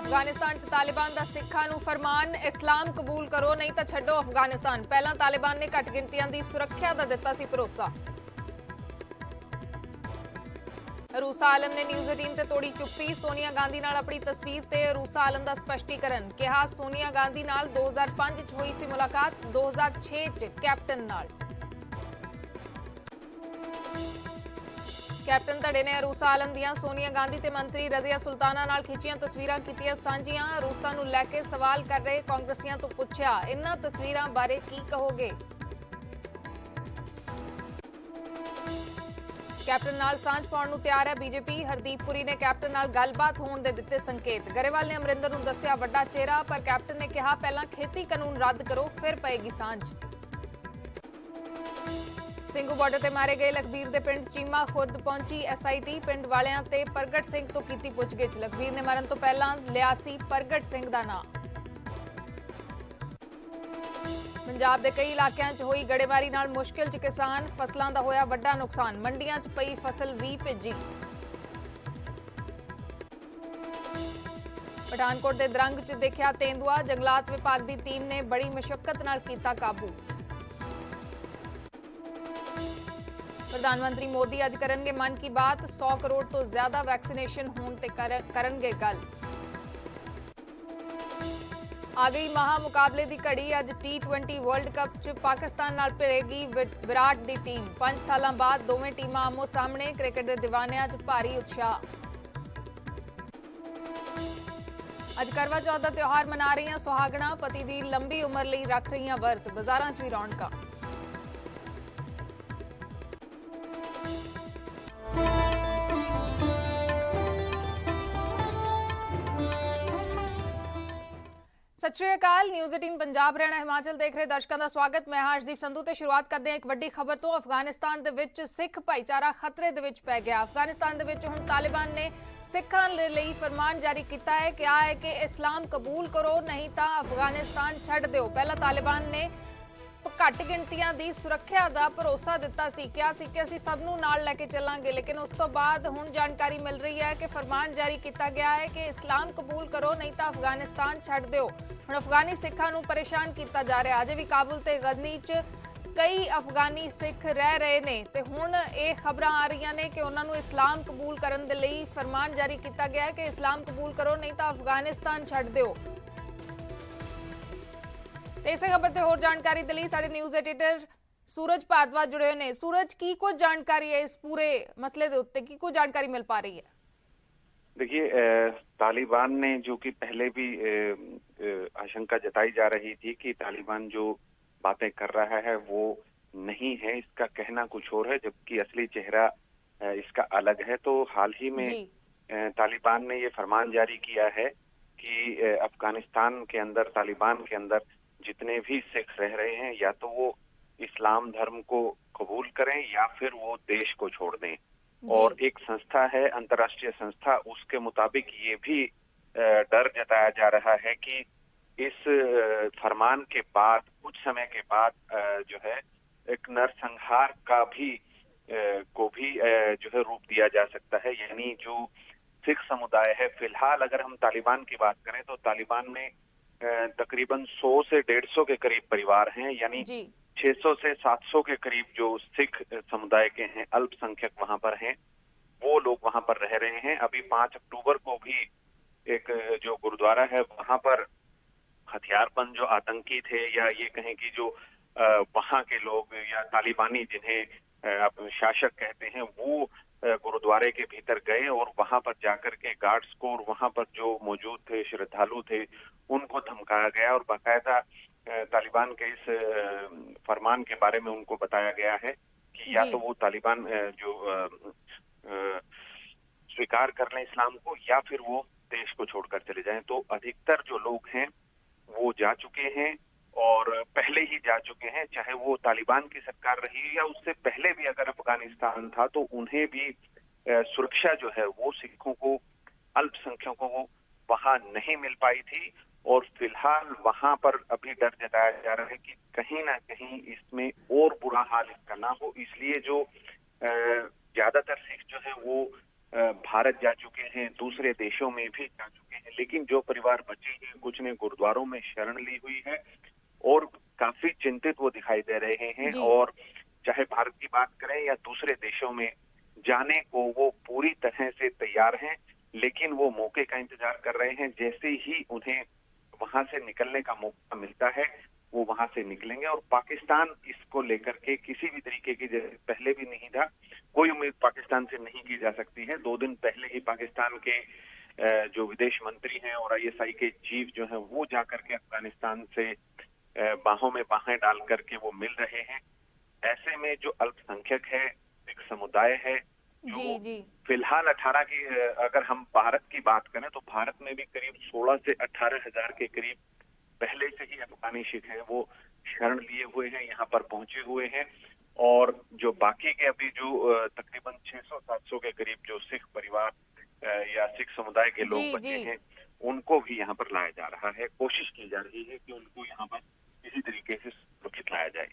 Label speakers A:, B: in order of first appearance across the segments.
A: अफगानिस्तान च तालिबान का सिखां नूं फरमान, इस्लाम कबूल करो नहीं तो छड्डो अफगानिस्तान। पहला तालिबान ने घट गिणतियां की सुरक्षा का दिता सी भरोसा। रूसा आलम ने न्यूज़ 18 ते तोड़ी चुप्पी, सोनिया गांधी नाल अपनी तस्वीर ते रूसा आलम का स्पष्टीकरण। कहा सोनिया गांधी नाल 2005 च हुई सी मुलाकात, 2006 च कैप्टन नाल। कैप्टन धड़े ने रूसा आलम दियां सोनिया गांधी ते मंत्री रजिया सुल्ताना नाल खिंचियां तस्वीरां कीतियां साझियां। रूसा नूं लैके सवाल कर रहे कांग्रेसियां तो पुछया, इन्हां तस्वीरां बारे की कहोगे? कैप्टन नाल सांझ पाउण नूं तैयार है बीजेपी। हरदीप पुरी ने कैप्टन नाल गलबात होण दे दित्ते संकेत। गरेवाल ने अमरिंदर नूं दस्सिया वड्डा चेहरा, पर कैप्टन ने कहा पहलां खेती कानून रद्द करो फिर पएगी सांझ। ਸਿੰਘੂ ਬਾਰਡਰ ਤੇ ਮਾਰੇ ਗਏ ਲਖਬੀਰ ਦੇ ਪਿੰਡ ਚੀਮਾ ਖੁਰਦ ਪਹੁੰਚੀ ਐਸਆਈਟੀ। ਪਿੰਡ ਵਾਲਿਆਂ ਤੇ ਪ੍ਰਗਟ ਸਿੰਘ ਤੋਂ ਕੀਤੀ ਪੁੱਛਗਿੱਛ। ਲਖਬੀਰ ਨੇ ਮਰਨ ਤੋਂ ਪਹਿਲਾਂ ਲਿਆ ਸੀ ਪ੍ਰਗਟ ਸਿੰਘ ਦਾ ਨਾਂ। ਪੰਜਾਬ ਦੇ ਕਈ ਇਲਾਕਿਆਂ 'ਚ ਹੋਈ ਗੜੇਮਾਰੀ ਨਾਲ ਮੁਸ਼ਕਿਲ 'ਚ ਕਿਸਾਨ, ਫਸਲਾਂ ਦਾ ਹੋਇਆ ਵੱਡਾ ਨੁਕਸਾਨ। ਮੰਡੀਆਂ 'ਚ ਪਈ ਫਸਲ ਵੀ ਭਿੱਜੀ। ਪਠਾਨਕੋਟ ਦੇ ਦਰੰਗ 'ਚ ਦੇਖਿਆ ਤੇਂਦੂਆ, ਜੰਗਲਾਤ ਵਿਭਾਗ ਦੀ ਟੀਮ ਨੇ ਬੜੀ ਮੁਸ਼ੱਕਤ ਨਾਲ ਕੀਤਾ ਕਾਬੂ। प्रधानमंत्री मोदी अज करेंगे मन की बात, 100 करोड़ तो ज्यादा वैक्सीनेशन होने ते करेंगे गल। आ गई महा मुकाबले की घड़ी, अज T20 वर्ल्ड कप च पाकिस्तान नाल भिड़ेगी विराट की टीम। 5 साल बाद दोवें टीमां आमो सामने, क्रिकेट के दीवानियां च भारी उत्साह। अज करवा चौथ का त्योहार मना रही सुहागणा, पति की लंबी उम्र लई रख रही वर्त। बाजारां च भी रौनकां। सत श्री अकाल। न्यूज़ 18 पंजाब हरियाणा हिमाचल देख रहे दर्शकों का स्वागत। मैं हाँ हरदीप संधू ते शुरुआत करते हैं एक वड्डी खबर तो। अफगानिस्तान दे विच सिख भाईचारा खतरे दे विच पै गया। अफगानिस्तान दे विच हुण तालिबान ने सिखां लई फरमान जारी किया है, कहा है कि इस्लाम कबूल करो नहीं तो अफगानिस्तान छड्ड दिओ। पहला तालिबान ने घट गिणतियां की सुरक्षा का भरोसा दिता सी, कहा सी कि असीं सब नूं नाल लैके चलांगे। लेकिन उस तो बाद हुण जानकारी मिल रही है कि फरमान जारी किया गया है कि इस्लाम कबूल करो नहीं तो अफगानिस्तान छड्ड दिओ। हुण अफगानी सिखां नूं परेशान किया जा रहा। अजे भी काबुल ते गजनी च कई अफगानी सिख रह रहे ने ते हुण ये खबरां आ रही ने कि उन्हां नूं इस्लाम कबूल करन दे लई फरमान जारी किया गया है कि इस्लाम कबूल करो नहीं तो अफगानिस्तान छड्ड दिओ। इस खबर से होर जानकारी के लिए साडे न्यूज़ एडिटर सूरज भारद्वाज जुड़े हुए हैं। सूरज, की कुछ जानकारी है इस पूरे मसले के उत्ते, की कुछ जानकारी मिल पा रही है?
B: देखिए, तालिबान ने जो कि पहले भी आशंका जताई जा रही थी कि तालिबान जो बातें कर रहा है वो नहीं है, इसका कहना कुछ और है, जबकि असली चेहरा इसका अलग है। तो हाल ही में तालिबान ने ये फरमान जारी किया है कि अफगानिस्तान के अंदर, तालिबान के अंदर जितने भी सिख रह रहे हैं या तो वो इस्लाम धर्म को कबूल करें या फिर वो देश को छोड़ दें। और एक संस्था है, अंतर्राष्ट्रीय संस्था, उसके मुताबिक ये भी डर जताया जा रहा है कि इस फरमान के बाद कुछ समय के बाद जो है एक नरसंहार का भी जो है रूप दिया जा सकता है। यानी जो सिख समुदाय है, फिलहाल अगर हम तालिबान की बात करें तो तालिबान में तकरीबन 100 से 150 के करीब परिवार हैं, यानी 600 से 700 के करीब जो सिख समुदाय के हैं, अल्पसंख्यक वहां पर हैं, वो लोग वहां पर रह रहे हैं। अभी 5 अक्टूबर को भी एक जो गुरुद्वारा है वहां पर हथियारबंद जो आतंकी थे, या ये कहें कि जो वहां के लोग या तालिबानी जिन्हें शासक कहते हैं, वो गुरुद्वारे के भीतर गए और वहां पर जाकर के गार्ड्स को और वहां पर जो मौजूद थे श्रद्धालु थे उनको धमकाया गया। और बाकायदा तालिबान के इस फरमान के बारे में उनको बताया गया है कि या तो वो तालिबान जो स्वीकार कर लें इस्लाम को या फिर वो देश को छोड़कर चले जाएं। तो अधिकतर जो लोग हैं वो जा चुके हैं और पहले ही जा चुके हैं, चाहे वो तालिबान की सरकार रही या उससे पहले भी अगर अफगानिस्तान था तो उन्हें भी सुरक्षा जो है वो सिखों को, अल्पसंख्यकों को वहां नहीं मिल पाई थी। और फिलहाल वहां पर अभी डर जताया जा रहा है कि कहीं ना कहीं इसमें और बुरा हाल इसका ना हो, इसलिए जो ज्यादातर सिख जो है वो भारत जा चुके हैं, दूसरे देशों में भी जा चुके हैं, लेकिन जो परिवार बचे हैं कुछ ने गुरुद्वारों में शरण ली हुई है और काफी चिंतित वो दिखाई दे रहे हैं। और चाहे भारत की बात करें या दूसरे देशों में जाने को वो पूरी तरह से तैयार हैं, लेकिन वो मौके का इंतजार कर रहे हैं। जैसे ही उन्हें वहां से निकलने का मौका मिलता है वो वहां से निकलेंगे। और पाकिस्तान इसको लेकर के किसी भी तरीके की, जैसे पहले भी नहीं था, कोई उम्मीद पाकिस्तान से नहीं की जा सकती है। 2 दिन पहले ही पाकिस्तान के जो विदेश मंत्री हैं और आईएसआई के चीफ जो हैं वो जाकर के अफगानिस्तान से बाहों में बाहें डाल करके वो मिल रहे हैं। ऐसे में जो अल्पसंख्यक है, एक समुदाय है जो फिलहाल 18 की, अगर हम भारत की बात करें तो भारत में भी करीब 16 से 18 हजार के करीब पहले से ही अफगानी सिख हैं, वो शरण लिए हुए हैं, यहाँ पर पहुंचे हुए हैं। और जो बाकी के अभी जो तकरीबन 600-700 के करीब जो सिख परिवार या सिख समुदाय के लोग बचे हैं, उनको भी यहाँ पर लाया जा रहा है। कोशिश की जा रही है कि उनको यहाँ पर किसी तरीके से सुरक्षित लाया जाए।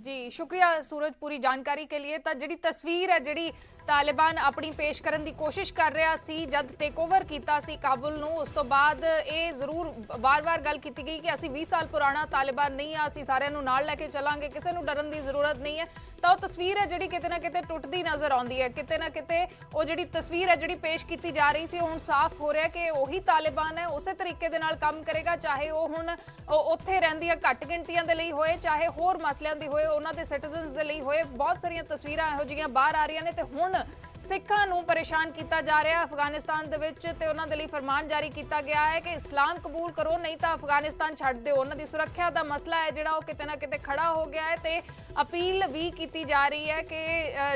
A: जी शुक्रिया सूरज पूरी जानकारी के लिए। ਤਾਂ ਜਿਹੜੀ ਤਸਵੀਰ ਹੈ ਜਿਹੜੀ ਤਾਲਿਬਾਨ ਆਪਣੀ ਪੇਸ਼ ਕਰਨ ਦੀ ਕੋਸ਼ਿਸ਼ ਕਰ ਰਿਹਾ ਸੀ ਜਦ ਟੇਕ ਓਵਰ ਕੀਤਾ ਸੀ ਕਾਬੁਲ ਨੂੰ, ਉਸ ਤੋਂ ਬਾਅਦ ਇਹ ਜ਼ਰੂਰ ਵਾਰ-ਵਾਰ ਗੱਲ ਕੀਤੀ ਗਈ ਕਿ ਅਸੀਂ 20 ਸਾਲ ਪੁਰਾਣਾ ਤਾਲਿਬਾਨ ਨਹੀਂ ਆ, ਅਸੀਂ ਸਾਰਿਆਂ ਨੂੰ ਨਾਲ ਲੈ ਕੇ ਚੱਲਾਂਗੇ, ਕਿਸੇ ਨੂੰ ਡਰਨ ਦੀ ਜ਼ਰੂਰਤ ਨਹੀਂ ਹੈ। ਤਾਂ ਉਹ ਤਸਵੀਰ ਹੈ ਜਿਹੜੀ ਕਿਤੇ ਨਾ ਕਿਤੇ ਟੁੱਟਦੀ ਨਜ਼ਰ ਆਉਂਦੀ ਹੈ। ਕਿਤੇ ਨਾ ਕਿਤੇ ਉਹ ਜਿਹੜੀ ਤਸਵੀਰ ਹੈ ਜਿਹੜੀ ਪੇਸ਼ ਕੀਤੀ ਜਾ ਰਹੀ ਸੀ, ਹੁਣ ਸਾਫ਼ ਹੋ ਰਿਹਾ ਕਿ ਉਹੀ ਤਾਲਿਬਾਨ ਹੈ, ਉਸੇ ਤਰੀਕੇ ਦੇ ਨਾਲ ਕੰਮ ਕਰੇਗਾ, ਚਾਹੇ ਉਹ ਹੁਣ ਉੱਥੇ ਰਹਿੰਦੀਆਂ ਘੱਟ ਗਿਣਤੀਆਂ ਦੇ ਲਈ ਹੋਏ, ਚਾਹੇ ਹੋਰ ਮਸਲਿਆਂ ਦੀ ਹੋਏ, ਉਹਨਾਂ ਦੇ ਸਿਟੀਜ਼ਨਸ ਦੇ ਲਈ ਹੋਏ। ਬਹੁਤ ਸਾਰੀਆਂ ਤਸਵੀਰਾਂ ਇਹੋ ਜਿਹੀਆਂ ਬਾਹਰ ਆ ਰਹੀਆਂ ਨੇ ਤੇ ਹੁਣ ਸਿੱਖਾਂ ਨੂੰ ਪਰੇਸ਼ਾਨ ਕੀਤਾ ਜਾ ਰਿਹਾ ਅਫਗਾਨਿਸਤਾਨ ਦੇ ਵਿੱਚ ਤੇ ਉਹਨਾਂ ਦੇ ਲਈ ਫਰਮਾਨ ਜਾਰੀ ਕੀਤਾ ਗਿਆ ਹੈ ਕਿ ਇਸਲਾਮ ਕਬੂਲ ਕਰੋ ਨਹੀਂ ਤਾਂ ਅਫਗਾਨਿਸਤਾਨ ਛੱਡ ਦਿਓ। ਉਹਨਾਂ ਦੀ ਸੁਰੱਖਿਆ ਦਾ ਮਸਲਾ ਹੈ ਜਿਹੜਾ ਉਹ ਕਿਤੇ ਨਾ ਕਿਤੇ ਖੜਾ ਹੋ ਗਿਆ ਹੈ ਤੇ ਅਪੀਲ ਵੀ ਕੀਤੀ ਜਾ ਰਹੀ ਹੈ ਕਿ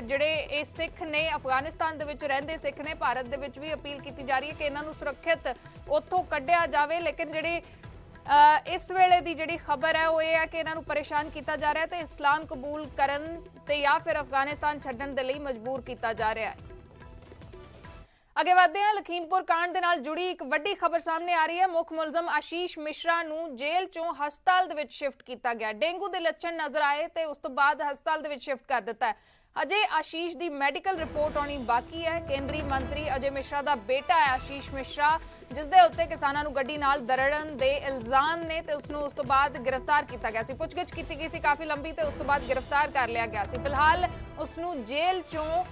A: ਜਿਹੜੇ ਇਹ ਸਿੱਖ ਨੇ ਅਫਗਾਨਿਸਤਾਨ ਦੇ ਵਿੱਚ ਰਹਿੰਦੇ ਸਿੱਖ ਨੇ, ਭਾਰਤ ਦੇ ਵਿੱਚ ਵੀ ਅਪੀਲ ਕੀਤੀ ਜਾ ਰਹੀ ਹੈ ਕਿ ਇਹਨਾਂ ਨੂੰ ਸੁਰੱਖਿਅਤ ਉੱਥੋਂ ਕੱਢਿਆ ਜਾਵੇ। ਲੇਕਿਨ ਜਿਹੜੀ ਇਸ ਵੇਲੇ ਦੀ ਜਿਹੜੀ ਖਬਰ ਹੈ ਉਹ ਇਹ ਹੈ ਕਿ ਇਹਨਾਂ ਨੂੰ ਪਰੇਸ਼ਾਨ ਕੀਤਾ ਜਾ ਰਿਹਾ ਤੇ ਇਸਲਾਮ ਕਬੂਲ ਕਰਨ ਤੇ ਜਾਂ ਫਿਰ ਅਫਗਾਨਿਸਤਾਨ ਛੱਡਣ ਦੇ ਲਈ ਮਜਬੂਰ ਕੀਤਾ ਜਾ ਰਿਹਾ ਹੈ। ਅੱਗੇ ਵਧਦੇ ਹਾਂ, ਲਖੀਮਪੁਰ ਕਾਂਡ ਦੇ ਨਾਲ ਜੁੜੀ ਇੱਕ ਵੱਡੀ ਖਬਰ ਸਾਹਮਣੇ ਆ ਰਹੀ ਹੈ। ਮੁੱਖ ਮੁਲਜ਼ਮ ਆਸ਼ੀਸ਼ ਮਿਸ਼ਰਾ ਨੂੰ ਜੇਲ੍ਹ ਚੋਂ ਹਸਪਤਾਲ ਦੇ ਵਿੱਚ ਸ਼ਿਫਟ ਕੀਤਾ ਗਿਆ। ਡੇਂਗੂ ਦੇ ਲੱਛਣ ਨਜ਼ਰ ਆਏ ਤੇ ਉਸ ਤੋਂ ਬਾਅਦ ਹਸਪਤਾਲ ਦੇ ਵਿੱਚ ਸ਼ਿਫਟ ਕਰ ਦਿੱਤਾ ਹੈ। ਅਜੇ ਆਸ਼ੀਸ਼ ਦੀ ਮੈਡੀਕਲ ਰਿਪੋਰਟ ਆਉਣੀ ਬਾਕੀ ਹੈ। ਕੇਂਦਰੀ ਮੰਤਰੀ ਅਜੇ ਮਿਸ਼ਰਾ ਦਾ ਬੇਟਾ ਹੈ ਆਸ਼ੀਸ਼ ਮਿਸ਼ਰਾ, ਜਿਸ ਦੇ ਉੱਤੇ ਕਿਸਾਨਾਂ ਨੂੰ ਗੱਡੀ ਨਾਲ ਦਰੜਨ ਦੇ ਇਲਜ਼ਾਮ ਨੇ ਤੇ ਉਸ ਨੂੰ ਉਸ ਤੋਂ ਬਾਅਦ ਗ੍ਰਿਫਤਾਰ ਕੀਤਾ ਗਿਆ ਸੀ। ਪੁੱਛਗਿੱਛ ਕੀਤੀ ਗਈ ਸੀ ਕਾਫੀ ਲੰਬੀ ਤੇ ਉਸ ਤੋਂ ਬਾਅਦ ਗ੍ਰਿਫਤਾਰ ਕਰ ਲਿਆ ਗਿਆ ਸੀ। ਫਿਲਹਾਲ ਉਸ ਨੂੰ ਜੇਲ੍ਹ ਚੋਂ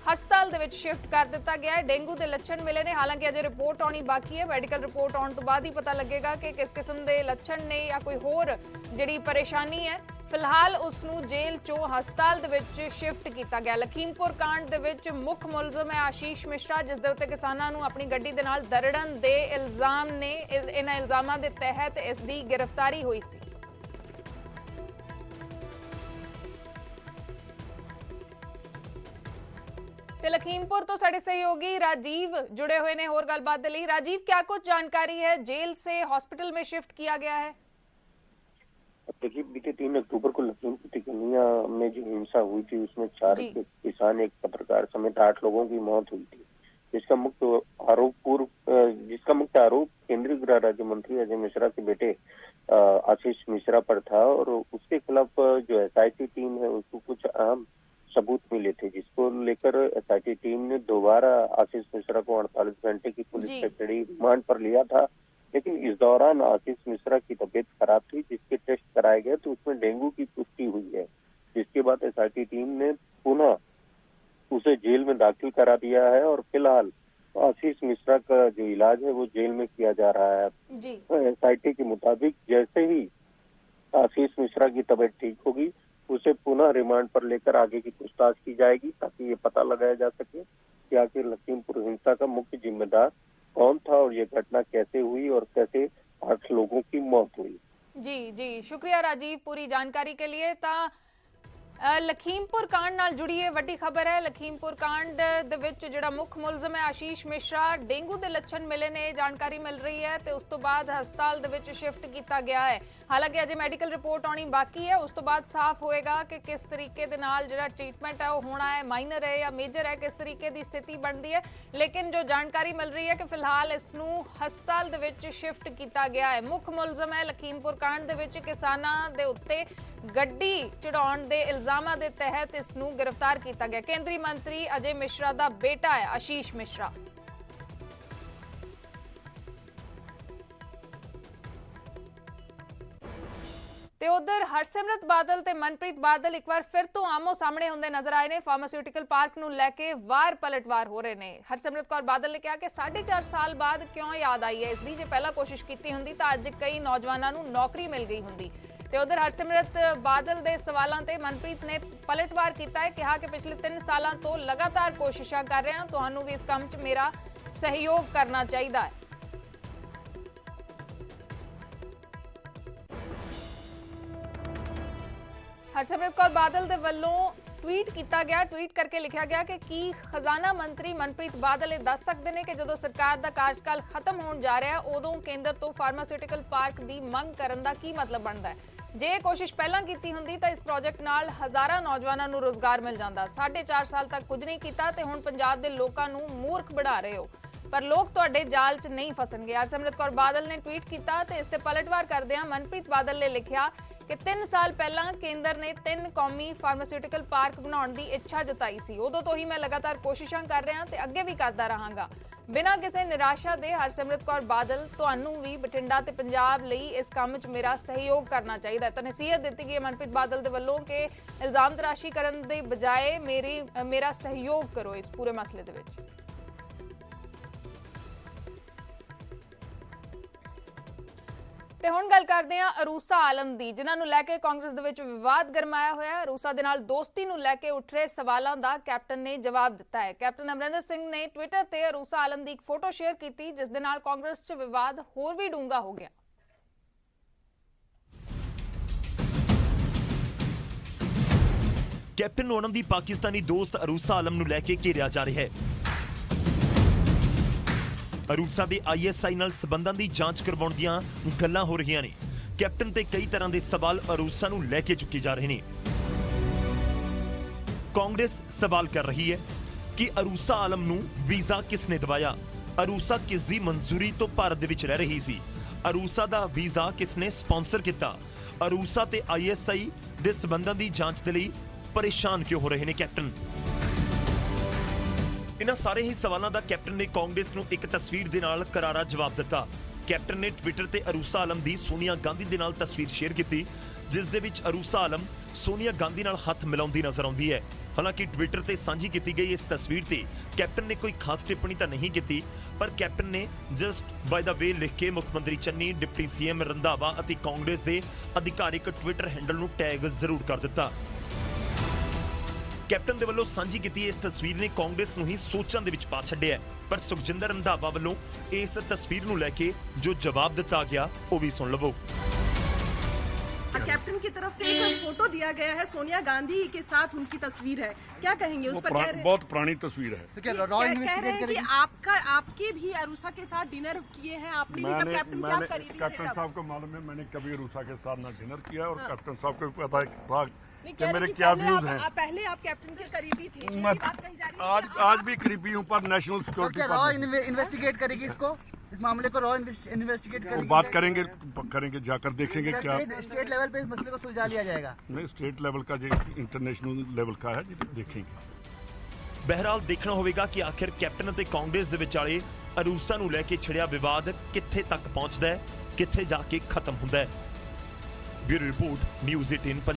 A: ਹਸਪਤਾਲ ਦੇ ਵਿੱਚ ਸ਼ਿਫਟ ਕਰ ਦਿੱਤਾ ਗਿਆ ਹੈ। ਡੇਂਗੂ ਦੇ ਲੱਛਣ ਮਿਲੇ ਨੇ, ਹਾਲਾਂਕਿ ਅਜੇ ਰਿਪੋਰਟ ਆਉਣੀ ਬਾਕੀ ਹੈ। ਮੈਡੀਕਲ ਰਿਪੋਰਟ ਆਉਣ ਤੋਂ ਬਾਅਦ ਹੀ ਪਤਾ ਲੱਗੇਗਾ ਕਿ ਕਿਸ ਕਿਸਮ ਦੇ ਲੱਛਣ ਨੇ ਜਾਂ ਕੋਈ ਹੋਰ ਜਿਹੜੀ ਪਰੇਸ਼ਾਨੀ ਹੈ। ਫਿਲਹਾਲ ਉਸ ਨੂੰ ਜੇਲ੍ਹ ਚੋਂ ਹਸਪਤਾਲ ਦੇ ਵਿੱਚ ਸ਼ਿਫਟ ਕੀਤਾ ਗਿਆ। ਲਖੀਮਪੁਰ ਕਾਂਡ ਦੇ ਵਿੱਚ ਮੁੱਖ ਮੁਲਜ਼ਮ ਹੈ ਆਸ਼ੀਸ਼ ਮਿਸ਼ਰਾ, ਜਿਸ ਦੇ ਉੱਤੇ ਕਿਸਾਨਾਂ ਨੂੰ ਆਪਣੀ ਗੱਡੀ ਦੇ ਨਾਲ ਦਰੜਨ ਦੇ ਇਲਜ਼ਾਮ ਨੇ। ਇਹਨਾਂ ਇਲਜ਼ਾਮਾਂ ਦੇ ਤਹਿਤ ਇਸ ਦੀ ਗ੍ਰਿਫਤਾਰੀ ਹੋਈ ਸੀ। ਤੇ ਲਖੀਮਪੁਰ ਤੋਂ ਸਾਡੇ सहयोगी राजीव जुड़े हुए ने और गलबात के लिए। राजीव, क्या कुछ जानकारी है? जेल से हॉस्पिटल में शिफ्ट किया गया है।
C: देखिए, बीते 3 अक्टूबर को लखीमपुर तिकोनिया में जो हिंसा हुई थी उसमें 4 किसान, एक पत्रकार समेत 8 लोगों की मौत हुई थी, जिसका मुख्य आरोप केंद्रीय गृह राज्य मंत्री अजय मिश्रा के बेटे आशीष मिश्रा पर था। और उसके खिलाफ जो SIT टीम है उसको कुछ अहम सबूत मिले थे, जिसको लेकर SIT टीम ने दोबारा आशीष मिश्रा को 48 घंटे की पुलिस कस्टडी रिमांड पर लिया था। लेकिन इस दौरान आशीष मिश्रा की तबीयत खराब थी, जिसके टेस्ट कराए गए तो उसमें डेंगू की पुष्टि हुई है। जिसके बाद SIT टीम ने पुनः उसे जेल में दाखिल करा दिया है और फिलहाल आशीष मिश्रा का जो इलाज है वो जेल में किया जा रहा है। SIT के मुताबिक जैसे ही आशीष मिश्रा की तबीयत ठीक होगी उसे पुनः रिमांड पर लेकर आगे की पूछताछ की जाएगी, ताकि ये पता लगाया जा सके कि आखिर लखीमपुर हिंसा का मुख्य जिम्मेदार कौन था और ये घटना कैसे हुई और कैसे 8 लोगों की मौत हुई।
A: जी शुक्रिया राजीव पूरी जानकारी के लिए। लखीमपुर कांड नाल जुड़ी है वड्डी खबर है। लखीमपुर कांड दे विच जिहड़ा मुख मुलजम है आशीष मिश्रा, डेंगू के लक्षण मिले ने, जानकारी मिल रही है तो उस तो बाद हस्पताल दे विच शिफ्ट किया गया है। हालांकि अजे मैडिकल रिपोर्ट आनी बाकी है, उस तो बाद साफ होएगा कि किस तरीके दे नाल जिहड़ा ट्रीटमेंट है वो होना है, माइनर है या मेजर है, किस तरीके की स्थिति बनती है। लेकिन जो जानकारी मिल रही है कि फिलहाल इसनूं हस्पताल दे विच शिफ्ट किया गया है। मुख मुलजम है लखीमपुर कांड दे विच किसानां दे उत्ते ਗੱਡੀ ਚੜਾਉਣ ਦੇ ਇਲਜ਼ਾਮਾਂ ਦੇ ਤਹਿਤ ਇਸ ਨੂੰ ਗ੍ਰਿਫਤਾਰ ਕੀਤਾ ਗਿਆ। ਕੇਂਦਰੀ ਮੰਤਰੀ ਅਜੇ ਮਿਸ਼ਰਾ ਦਾ ਬੇਟਾ ਹੈ ਆਸ਼ੀਸ਼ ਮਿਸ਼ਰਾ। ਤੇ ਉਧਰ ਹਰਸਿਮਰਤ ਬਾਦਲ ਤੇ ਮਨਪ੍ਰੀਤ ਬਾਦਲ ਇੱਕ ਵਾਰ ਫਿਰ ਤੋਂ ਆਮੋ ਸਾਹਮਣੇ ਹੁੰਦੇ ਨਜ਼ਰ ਆਏ ਨੇ। ਫਾਰਮਾਸਿਊਟੀਕਲ ਪਾਰਕ ਨੂੰ ਲੈ ਕੇ ਵਾਰ ਪਲਟਵਾਰ ਹੋ ਰਹੇ ਨੇ। ਹਰਸਿਮਰਤ ਕੌਰ ਬਾਦਲ ਨੇ ਕਿਹਾ ਕਿ 4.5 ਸਾਲ ਬਾਅਦ ਕਿਉਂ ਯਾਦ ਆਈ ਹੈ ਇਸ ਦੀ, ਜੇ ਪਹਿਲਾਂ ਕੋਸ਼ਿਸ਼ ਕੀਤੀ ਹੁੰਦੀ ਤਾਂ ਅੱਜ ਕਈ ਨੌਜਵਾਨਾਂ ਨੂੰ ਨੌਕਰੀ ਮਿਲ ਗਈ ਹੁੰਦੀ। ਤੇ ਉਧਰ ਹਰਸਿਮਰਤ ਬਾਦਲ ਦੇ ਸਵਾਲਾਂ ਤੇ ਮਨਪ੍ਰੀਤ ਨੇ ਪਲਟਵਾਰ ਕੀਤਾ ਹੈ, ਕਿਹਾ ਕਿ ਪਿਛਲੇ 3 ਸਾਲਾਂ ਤੋਂ ਲਗਾਤਾਰ ਕੋਸ਼ਿਸ਼ਾਂ ਕਰ ਰਹੇ ਹਾਂ, ਤੁਹਾਨੂੰ ਵੀ ਇਸ ਕੰਮ 'ਚ ਮੇਰਾ ਸਹਿਯੋਗ ਕਰਨਾ ਚਾਹੀਦਾ ਹੈ। ਹਰਸਿਮਰਤ ਕੌਰ ਬਾਦਲ ਦੇ ਵੱਲੋਂ ਟਵੀਟ ਕੀਤਾ ਗਿਆ। ਟਵੀਟ ਕਰਕੇ ਲਿਖਿਆ ਗਿਆ ਕਿ ਕੀ ਖਜ਼ਾਨਾ ਮੰਤਰੀ ਮਨਪ੍ਰੀਤ ਬਾਦਲ ਇਹ ਦੱਸ ਸਕਦੇ ਨੇ ਕਿ ਜਦੋਂ ਸਰਕਾਰ ਦਾ ਕਾਰਜਕਾਲ ਖਤਮ ਹੋਣ ਜਾ ਰਿਹਾ ਹੈ ਉਦੋਂ ਕੇਂਦਰ ਤੋਂ ਫਾਰਮਾਸਿਊਟੀਕਲ ਪਾਰਕ ਦੀ ਮੰਗ ਕਰਨ ਦਾ ਕੀ ਮਤਲਬ ਬਣਦਾ ਹੈ। ਜੇ ਇਹ ਕੋਸ਼ਿਸ਼ ਪਹਿਲਾਂ ਕੀਤੀ ਹੁੰਦੀ ਤਾਂ ਇਸ ਪ੍ਰੋਜੈਕਟ ਨਾਲ ਹਜ਼ਾਰਾਂ ਨੌਜਵਾਨਾਂ ਨੂੰ ਰੋਜ਼ਗਾਰ ਮਿਲ ਜਾਂਦਾ। 4.5 ਸਾਲ ਤੱਕ ਕੁਝ ਨਹੀਂ ਕੀਤਾ ਤੇ ਹੁਣ ਪੰਜਾਬ ਦੇ ਲੋਕਾਂ ਨੂੰ ਮੂਰਖ ਬਣਾ ਰਹੇ ਹੋ, ਪਰ ਲੋਕ ਤੁਹਾਡੇ ਜਾਲ 'ਚ ਨਹੀਂ ਫਸਣਗੇ। ਹਰਸਿਮਰਤ ਕੌਰ ਬਾਦਲ ਨੇ ਟਵੀਟ ਕੀਤਾ ਤੇ ਇਸ ਤੇ ਪਲਟਵਾਰ ਕਰਦਿਆਂ ਮਨਪ੍ਰੀਤ ਬਾਦਲ ਨੇ ਲਿਖਿਆ ਕਿ 3 ਸਾਲ ਪਹਿਲਾਂ ਕੇਂਦਰ ਨੇ 3 ਕੌਮੀ ਫਾਰਮਾਸਿਊਟੀਕਲ ਪਾਰਕ ਬਣਾਉਣ ਦੀ ਇੱਛਾ ਜਤਾਈ ਸੀ। ਉਦੋਂ ਤੋਂ ਹੀ ਮੈਂ ਲਗਾਤਾਰ ਕੋਸ਼ਿਸ਼ਾਂ ਕਰ ਰਿਹਾ ਤੇ ਅੱਗੇ ਵੀ ਕਰਦਾ ਰਹਾਂਗਾ ਬਿਨਾਂ ਕਿਸੇ ਨਿਰਾਸ਼ਾ ਦੇ। ਹਰਸਿਮਰਤ ਕੌਰ ਬਾਦਲ, ਤੁਹਾਨੂੰ ਵੀ ਬਠਿੰਡਾ ਤੇ ਪੰਜਾਬ ਲਈ ਇਸ ਕੰਮ 'ਚ ਮੇਰਾ ਸਹਿਯੋਗ ਕਰਨਾ ਚਾਹੀਦਾ ਹੈ। ਤਾਂ ਨਸੀਹਤ ਦਿੱਤੀ ਗਈ ਹੈ ਮਨਪ੍ਰੀਤ ਬਾਦਲ ਦੇ ਵੱਲੋਂ ਕਿ ਇਲਜ਼ਾਮ ਤਰਾਸ਼ੀ ਕਰਨ ਦੇ ਬਜਾਏ ਮੇਰਾ ਸਹਿਯੋਗ ਕਰੋ ਇਸ ਪੂਰੇ ਮਸਲੇ ਦੇ ਵਿੱਚ। ਤੇ ਹੁਣ ਗੱਲ ਕਰਦੇ ਹਾਂ ਅਰੂਸਾ ਆਲਮ ਦੀ, ਜਿਨ੍ਹਾਂ ਨੂੰ ਲੈ ਕੇ ਕਾਂਗਰਸ ਦੇ ਵਿੱਚ ਵਿਵਾਦ ਗਰਮਾਇਆ ਹੋਇਆ ਹੈ। ਅਰੂਸਾ ਦੇ ਨਾਲ ਦੋਸਤੀ ਨੂੰ ਲੈ ਕੇ ਉੱਠ ਰਹੇ ਸਵਾਲਾਂ ਦਾ ਕੈਪਟਨ ਨੇ ਜਵਾਬ ਦਿੱਤਾ ਹੈ। ਕੈਪਟਨ ਅਮਰਿੰਦਰ ਸਿੰਘ ਨੇ ਟਵਿੱਟਰ ਤੇ ਅਰੂਸਾ ਆਲਮ ਦੀ ਇੱਕ ਫੋਟੋ ਸ਼ੇਅਰ ਕੀਤੀ, ਜਿਸ ਦੇ ਨਾਲ ਕਾਂਗਰਸ 'ਚ ਵਿਵਾਦ ਹੋਰ ਵੀ ਡੂੰਘਾ ਹੋ ਗਿਆ।
D: ਕੈਪਟਨ ਨੂੰ ਉਹਨਾਂ ਦੀ ਪਾਕਿਸਤਾਨੀ ਦੋਸਤ ਅਰੂਸਾ ਆਲਮ ਨੂੰ ਲੈ ਕੇ ਘੇਰਿਆ ਜਾ ਰਿਹਾ ਹੈ। ਅਰੂਸਾ ਦੇ ISI ਨਾਲ ਸਬੰਧਾਂ ਦੀ ਜਾਂਚ ਕਰਵਾਉਣ ਦੀਆਂ ਗੱਲਾਂ ਹੋ ਰਹੀਆਂ ਨੇ। ਕੈਪਟਨ ਤੇ ਕਈ ਤਰ੍ਹਾਂ ਦੇ ਸਵਾਲ ਅਰੂਸਾ ਨੂੰ ਲੈ ਕੇ ਚੁੱਕੇ ਜਾ ਰਹੇ ਨੇ। ਕਾਂਗਰਸ ਸਵਾਲ ਕਰ ਰਹੀ ਹੈ ਕਿ ਅਰੂਸਾ ਆਲਮ ਨੂੰ ਵੀਜ਼ਾ ਕਿਸ ਨੇ ਦਿਵਾਇਆ, ਅਰੂਸਾ ਕਿਸ ਦੀ ਮਨਜ਼ੂਰੀ ਤੋਂ ਭਾਰਤ ਦੇ ਵਿੱਚ ਰਹਿ ਰਹੀ ਸੀ, ਅਰੂਸਾ ਦਾ ਵੀਜ਼ਾ ਕਿਸ ਨੇ ਸਪਾਂਸਰ ਕੀਤਾ, ਅਰੂਸਾ ਤੇ ISI ਦੇ ਸਬੰਧਾਂ ਦੀ ਜਾਂਚ ਦੇ ਲਈ ਪਰੇਸ਼ਾਨ ਕਿਉਂ ਹੋ ਰਹੇ ਨੇ ਕੈਪਟਨ। ਇਹਨਾਂ ਸਾਰੇ ਹੀ ਸਵਾਲਾਂ ਦਾ ਕੈਪਟਨ ਨੇ ਕਾਂਗਰਸ ਨੂੰ ਇੱਕ ਤਸਵੀਰ ਦੇ ਨਾਲ ਕਰਾਰਾ ਜਵਾਬ ਦਿੱਤਾ। ਕੈਪਟਨ ਨੇ ਟਵਿੱਟਰ ਤੇ ਅਰੂਸਾ ਆਲਮ ਦੀ ਸੋਨੀਆ ਗਾਂਧੀ ਦੇ ਨਾਲ ਤਸਵੀਰ ਸ਼ੇਅਰ ਕੀਤੀ, ਜਿਸ ਦੇ ਵਿੱਚ ਅਰੂਸਾ ਆਲਮ ਸੋਨੀਆ ਗਾਂਧੀ ਨਾਲ ਹੱਥ ਮਿਲਾਉਂਦੀ ਨਜ਼ਰ ਆਉਂਦੀ ਹੈ। ਹਾਲਾਂਕਿ ਟਵਿੱਟਰ ਤੇ ਸਾਂਝੀ ਕੀਤੀ ਗਈ ਇਸ ਤਸਵੀਰ ਤੇ ਕੈਪਟਨ ਨੇ ਕੋਈ ਖਾਸ ਟਿੱਪਣੀ ਤਾਂ ਨਹੀਂ ਕੀਤੀ, ਪਰ ਕੈਪਟਨ ਨੇ ਜਸਟ ਬਾਈ ਦਾ ਵੇ ਲਿਖ ਕੇ ਮੁੱਖ ਮੰਤਰੀ ਚੰਨੀ, ਡਿਪਟੀ CM ਰੰਧਾਵਾ ਅਤੇ ਕਾਂਗਰਸ ਦੇ ਅਧਿਕਾਰਿਕ ਟਵਿੱਟਰ ਹੈਂਡਲ ਨੂੰ ਟੈਗ ਜ਼ਰੂਰ ਕਰ ਦਿੱਤਾ। ਕੈਪਟਨ ਦੇ ਵੱਲੋਂ ਸਾਂਝੀ ਕੀਤੀ ਇਸ ਤਸਵੀਰ ਨੇ ਕਾਂਗਰਸ ਨੂੰ ਹੀ ਸੋਚਾਂ ਦੇ ਵਿੱਚ ਪਾ ਛੱਡਿਆ, ਪਰ ਸੁਖਜਿੰਦਰ ਰੰਧਾਵਾ ਵੱਲੋਂ ਇਸ ਤਸਵੀਰ ਨੂੰ ਲੈ ਕੇ ਜੋ ਜਵਾਬ ਦਿੱਤਾ ਗਿਆ ਉਹ ਵੀ ਸੁਣ ਲਵੋ।
E: कैप्टन की तरफ से एक फोटो दिया गया है, सोनिया गांधी के साथ उनकी तस्वीर है, क्या कहेंगे उस पर?
F: बहुत पुरानी तस्वीर है।
E: तो क्या कह रहे हैं कि आपके भी अरूसा के साथ डिनर किए हैं आपने भी, जब कैप्टन के आप करीबी थे?
F: कैप्टन साहब को मालूम है, मैंने कभी अरूसा के साथ ना डिनर किया और कैप्टन साहब को पता था कि मेरे क्या व्यूज हैं।
E: पहले आप कैप्टन के करीबी थे, बात कही जा रही है।
F: आज भी करीबी हूँ, पर नेशनल सिक्योरिटी
G: रॉ इन्वेस्टिगेट करेगी इसको, इस मामले को रॉ इन्वेस्टिगेट करेगी।
F: बात करेंगे जाकर देखेंगे क्या
G: स्टेट लेवल पे इस मसले को सुलझा लिया जाएगा।
F: नहीं, स्टेट लेवल का जो इंटरनेशनल लेवल का है देखेंगे।
D: ਬਹਿਰਾਲ ਦੇਖਣਾ ਹੋਵੇਗਾ ਕਿ ਆਖਿਰ ਕੈਪਟਨ ਅਤੇ ਕਾਂਗਰਸ ਦੇ ਵਿਚਾਲੇ ਅਰੂਸਾ ਨੂੰ ਲੈ ਕੇ ਛਿੜਿਆ ਵਿਵਾਦ ਕਿੱਥੇ ਤੱਕ ਪਹੁੰਚਦਾ ਹੈ, ਕਿੱਥੇ ਜਾ ਕੇ ਖਤਮ ਹੁੰਦਾ ਹੈ। Bureau report, news 18।